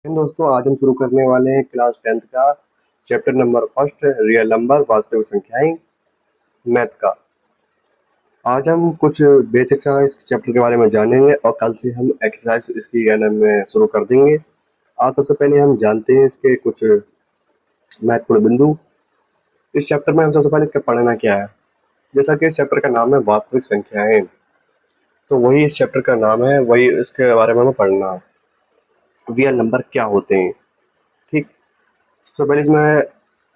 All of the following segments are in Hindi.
दोस्तों, आज हम शुरू करने वाले हैं क्लास 10th का chapter number first, real number वास्तविक संख्याएं, मैथ का। आज हम कुछ बेसिक सा इस चैप्टर के बारे में जानेंगे और कल से हम एक्सरसाइज इसकी में शुरू कर देंगे। आज सबसे पहले हम जानते हैं इसके कुछ महत्वपूर्ण बिंदु। इस चैप्टर में हम सबसे पहले क्या पढ़ना क्या है। जैसा कि इस चैप्टर का नाम है वास्तविक संख्याएं, तो वही इस चैप्टर का नाम है, वही इसके बारे में हमें पढ़ना है। रियल नंबर क्या होते हैं, ठीक। सबसे पहले इसमें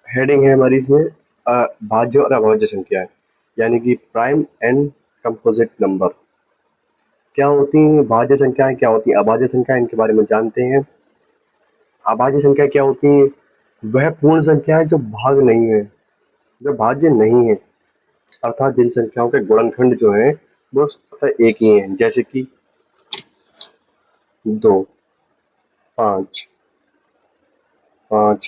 हेडिंग है हमारी, इसमें भाज्य और अभाज्य संख्याएं, यानी कि प्राइम एंड कंपोजिट नंबर क्या होती हैं, भाज्य संख्याएं क्या होती हैं, अभाज्य संख्याएं, इनके बारे में जानते हैं। अभाज्य संख्या क्या होती है? वह पूर्ण संख्याएं जो भाग नहीं है, जो भाज्य नहीं है, अर्थात जिन संख्याओं के गुणनखंड जो है वो एक ही है, जैसे कि 2, 5, 5,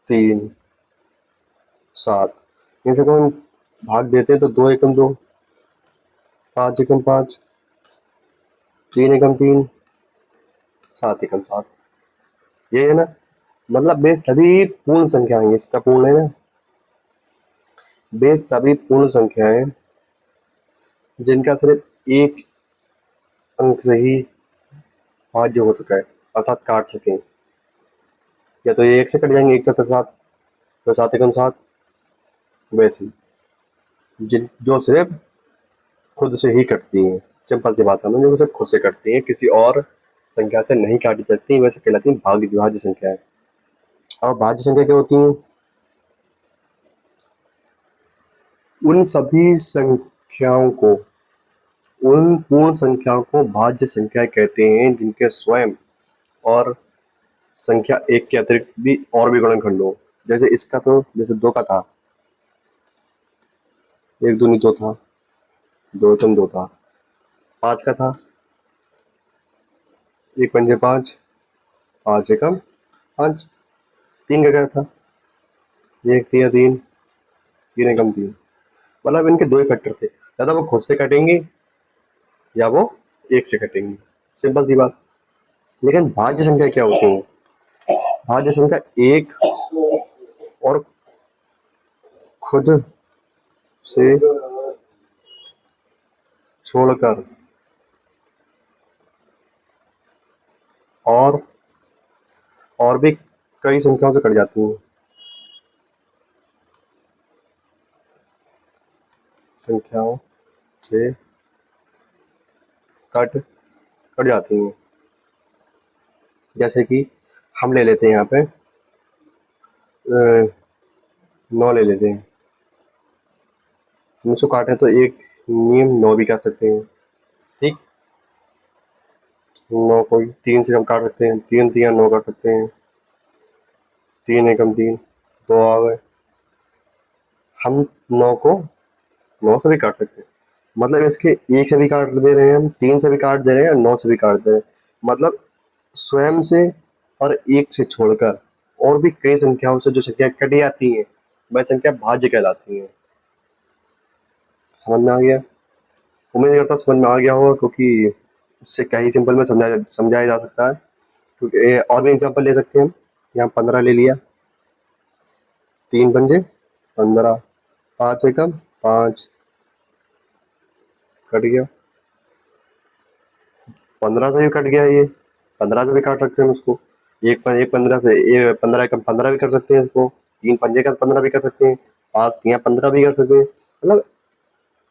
3, 7। इन सबको हम भाग देते हैं तो 2 एकम 2, 5 एकम 5, 3 एकम 3, 7 एकम 7। ये है ना, मतलब वे सभी पूर्ण संख्याएं हैं। इसका पूर्ण है ना, वे सभी पूर्ण संख्याएं जिनका सिर्फ एक अंक से ही भाज्य हो चुका है, अर्थात काट सकें। या तो ये एक से कट जाएंगे, 1 7 7, तो 7 एकम 7। वैसे जिन जो सिर्फ खुद से ही कटती हैं, सिंपल सी बात समझ, जो सिर्फ खुद से कटती हैं, किसी और संख्या से नहीं काटी जाती, वैसे कहलाती हैं भाज्य संख्याएं। और भाज्य संख्या क्या होती हैं? उन सभी संख्याओं को, उन पूर्ण संख्याओं को भाज्य संख्या कहते हैं जिनके स्वयं और संख्या एक के अतिरिक्त भी और भी गुणनखंड हो। जैसे इसका तो जैसे 2 का था, 1 दूनी 2 था, 2 एकम 2 था। 5 का था, 1 पंजे 5, 5 एकम 5। 3 का क्या था, 1 तिया 3, 3 एकम 3। मतलब इनके 2 ही फैक्टर थे, या तो वो खुद से कटेंगे या वो एक से कटेंगे, सिंपल सी बात। लेकिन भाज्य संख्या क्या होती है? भाज्य संख्या एक और खुद से छोड़कर और भी कई संख्याओं से कट जाती हैं। संख्याओं से कट कट जाती हैं। जैसे कि हम ले लेते हैं यहाँ पे 9 ले लेते हैं। हम इसको काटें तो एक नियम 9 भी काट सकते हैं, ठीक। 9 को 3 से हम काट सकते हैं, 3 तिया 9 काट सकते हैं, 3 एकम 3, 2 आ गए। हम 9 को 9 से भी काट सकते हैं, मतलब इसके 1 से भी काट दे रहे हैं, हम 3 से भी काट दे रहे हैं और 9 से भी काट दे रहे हैं। मतलब स्वयं से और 1 से छोड़कर और भी कई संख्याओं से जो संख्या कट जाती हैं, वह संख्या भाज्य कहलाती है। समझ में आ गया? उम्मीद करता हूँ समझ में आ गया होगा, क्योंकि इससे कई सिंपल में समझाया जा सकता है। क्योंकि और भी एग्जांपल ले सकते हैं हम। यहाँ 15 ले लिया, 3 पंजे 15, 5 एकम 5, कट गया। 15 से भी कट गया, ये 15 से भी काट सकते हैं उसको। एक 15 से 15 एकम 15 भी कर सकते हैं इसको। 3 पंजे का 15 भी कर सकते हैं, 5 तिया 15 भी कर सकते हैं। मतलब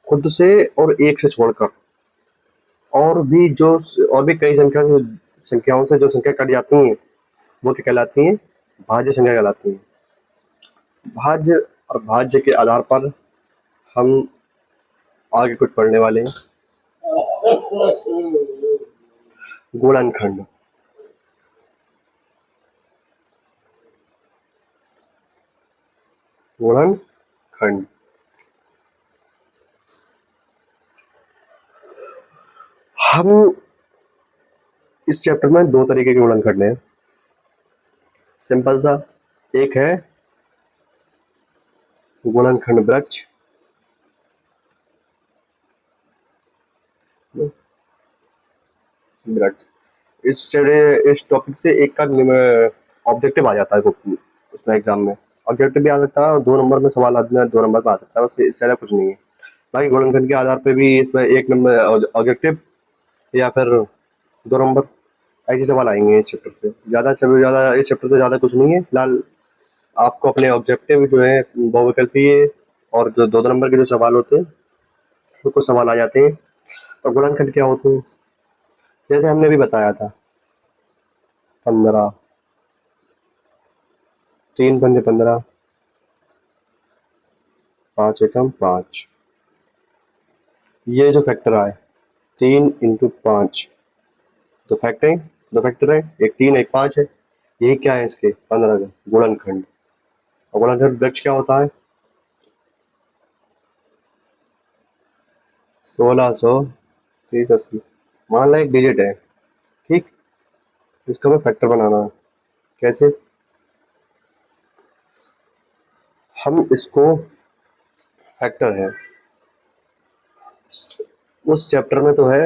खुद से और 1 से छोड़कर और भी जो और भी कई संख्याओं से जो संख्या कट जाती हैं, वो क्या कहलाती हैं? भाज्य संख्या कहलाती हैं। भाज्य और भाज्य के आधार पर हम आगे कुछ पढ़ने वाले हैं। गुणनखंड। गुणनखंड हम इस चैप्टर में 2 तरीके के गुणनखंड हैं। सिंपल सा एक है गुणनखंड वृक्ष, वृक्ष इस टॉपिक से एक का ऑब्जेक्टिव आ जाता है उसमें एग्जाम में। ऑब्जेक्टिव भी आ सकता है और 2 नंबर में सवाल आदमी 2 नंबर पे आ सकता है, बस इससे ज़्यादा कुछ नहीं है। बाकी गुणनखंड के आधार पे भी इसमें 1 नंबर ऑब्जेक्टिव या फिर 2 नंबर ऐसे सवाल आएंगे इस चैप्टर से। ज़्यादा इस चैप्टर से ज़्यादा कुछ नहीं है फिलहाल। आपको अपने ऑब्जेक्टिव जो है बहुविकल्पीय और जो 2 नंबर के जो सवाल होते हैं वो कुछ सवाल आ जाते हैं। तो गुणनखंड क्या होते हैं जैसे हमने अभी बताया था 15 3 पंजे 15 5 एकम 5। ये जो फैक्टर आए 3 इंटू 5 दो फैक्टर है, एक 3 एक 5 है। यही क्या है इसके 15 का गुणनखंड। और गुणनखंड वृक्ष क्या होता है 1630 80। मान ला एक डिजिट है, ठीक, इसका हमें फैक्टर बनाना है। कैसे हम इसको फैक्टर है उस चैप्टर में तो है,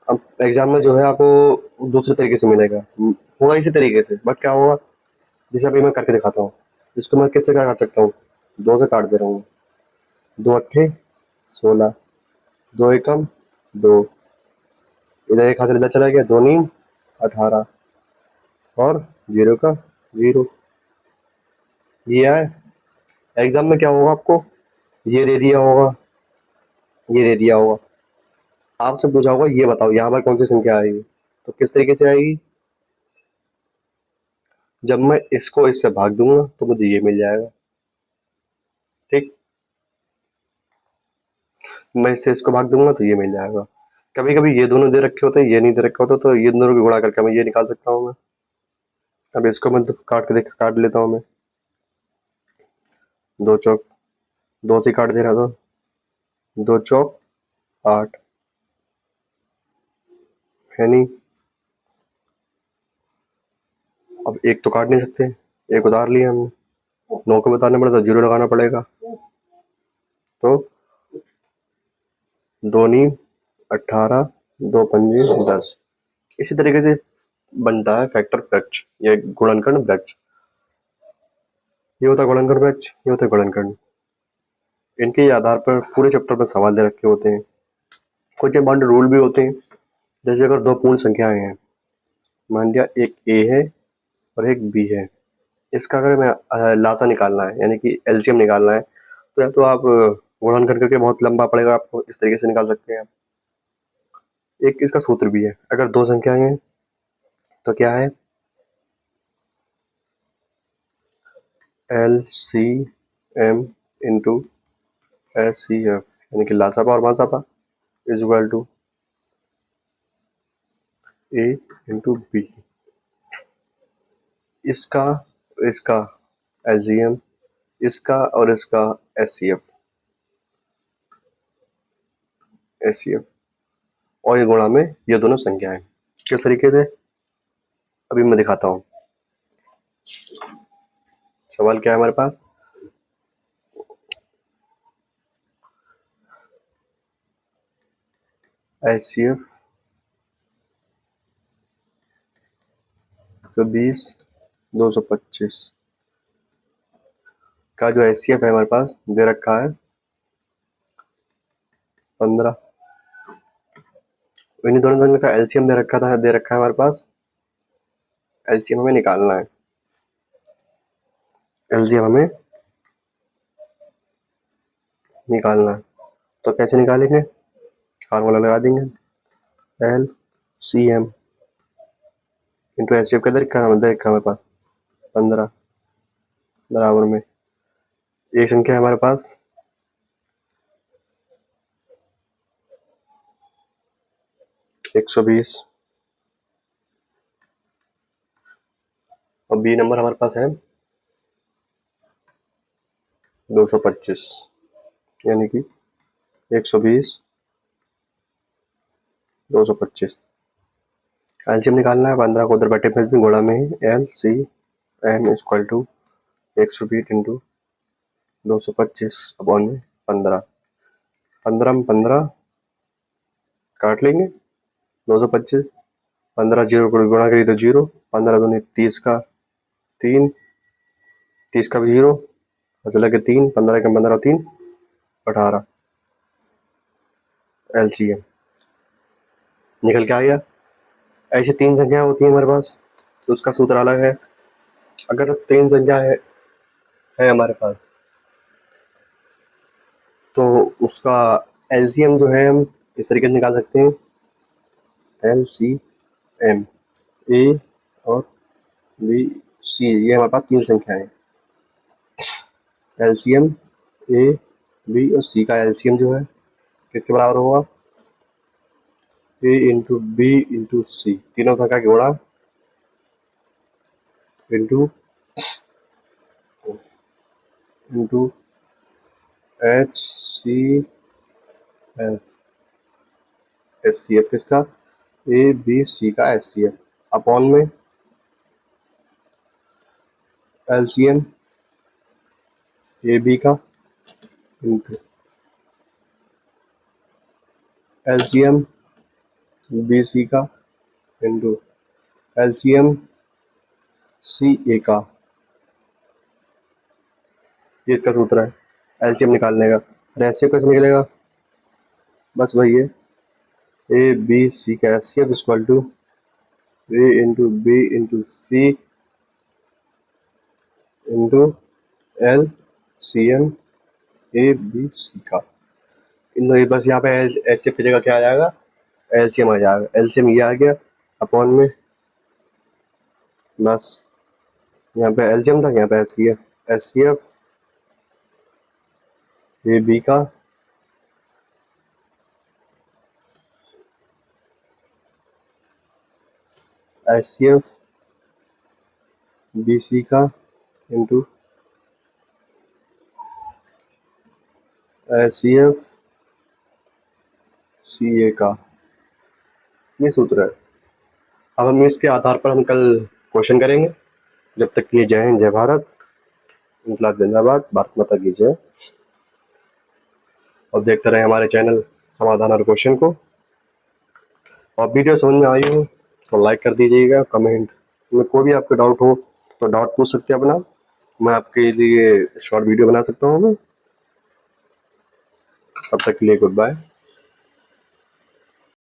अब एग्जाम में जो है आपको दूसरे तरीके से मिलेगा, होगा इसी तरीके से, बट क्या होगा जैसे अभी मैं करके दिखाता हूँ। इसको मैं किससे क्या काट सकता हूँ 2 से काट दे रहा हूँ। 2 अट्ठे 16, 2 एकम 2, इधर एक हाथ से इधर चला गया, 2 नीम 18 और 0 का 0। ये है एग्जाम में क्या होगा आपको ये दे दिया होगा, ये दे दिया होगा, आपसे पूछा होगा ये बताओ यहाँ पर कौन सी संख्या आएगी। तो किस तरीके से आएगी, जब मैं इसको इससे भाग दूंगा तो मुझे ये मिल जाएगा, ठीक, मैं इससे इसको भाग दूंगा तो ये मिल जाएगा। कभी कभी ये दोनों दे रखे होते हैं, ये नहीं दे रखे होते, तो ये दोनों को गुणा करके मैं ये निकाल सकता हूँ मैं। अब इसको मैं काट लेता हूँ मैं। 2 चौक 2 से काट दे रहा था, 2 चौक 8 है नहीं। अब एक तो काट नहीं सकते, एक उतार लिया हमने, 9 को बताने पड़ेगा 0 लगाना पड़ेगा। तो 2 नीम 18 2 पंजे 10। इसी तरीके से बनता है फैक्टर वृक्ष या गुणनखंड वृक्ष। ये होता है गुणनखंड वृक्ष, ये होता है गुणनखंड। इनके आधार पर पूरे चैप्टर में सवाल दे रखे होते हैं। कुछ इंपॉर्टेंट रूल भी होते हैं, जैसे अगर 2 पूर्ण संख्याएं हैं, मान लिया एक ए है और एक बी है, इसका अगर हमें लासा निकालना है यानी कि एलसीएम निकालना है, तो या तो आप गुणनखंड करके बहुत लंबा पड़ेगा आपको, इस तरीके से निकाल सकते हैं आप। एक इसका सूत्र भी है, अगर 2 संख्याएं हैं तो क्या है L C M into S C F यानी कि लासापा और मासापा is equal to A into B. इसका इसका एलजीएम, इसका और इसका एस सी एफ और ये गुणा में ये दोनों संख्याएं किस तरीके से अभी मैं दिखाता हूँ। सवाल क्या है हमारे पास, एच सी एफ 120 225 का जो एच सी एफ है हमारे पास दे रखा है 15। इन्हीं दोनों दोनों का एलसीएम दे रखा है हमारे पास। एलसीएम हमें निकालना है, एलसीएम हमें निकालना है। तो कैसे निकालेंगे, फार्मूला लगा देंगे L C M into H C F का दे रखा है हमारे पास 15 बराबर में एक संख्या है हमारे पास 120 और बी नंबर हमारे पास है 225 यानी कि 120 225। एलसीएम निकालना है, 15 को उधर बैठे भेज दें गुणा में ही, L C M equal to 120 into 225 upon में 15। 15 में 15 काट लेंगे 225 15 जीरो को गुणा करिए तो 0, 15 दूनी 30 का 3, 30 का भी 0, बचा लगे 3, 15 का 15 और 3 18। LCM निकल के आ गया। ऐसी 3 संख्या होती है हमारे पास तो उसका सूत्र अलग है। अगर 3 संख्या है हमारे पास तो उसका LCM जो है हम इस तरीके से निकाल सकते हैं। LCM A और B C, ये हमारे पास 3 संख्याएं हैं। LCM A B और C का LCM जो है किसके बराबर होगा? A into B into C, तीनों संख्या की गुणा इंटू HCF, SCF किसका? A B C का SCF अपॉन में LCM AB का इंटू LCM BC का इंटू LCM CA का। ये इसका सूत्र है LCM निकालने का। और SCF कैसे निकलेगा? बस वही है, A B C का SCF equal to A into B into C into LCM A B C का। इन बस यहाँ पे SCF की जगह क्या आ जाएगा? LCM आ जाएगा। LCM ये आ गया अपॉन में, बस यहाँ पे LCM था, यहाँ पे SCF A B का SCF B C का इंटू SCF CA का। ये सूत्र है। अब हम इसके आधार पर हम कल क्वेश्चन करेंगे। जब तक ये जय हिंद, जय भारत, इनकलाब जिंदाबाद, भारत माता की जय। और देखते रहे हमारे चैनल समाधान और क्वेश्चन को। और वीडियो समझ में आई हो तो लाइक कर दीजिएगा। कमेंट में कोई भी आपके डाउट हो तो डाउट पूछ सकते हैं अपना, मैं आपके लिए शॉर्ट वीडियो बना सकता हूँ। तब तक के लिए गुड बाय।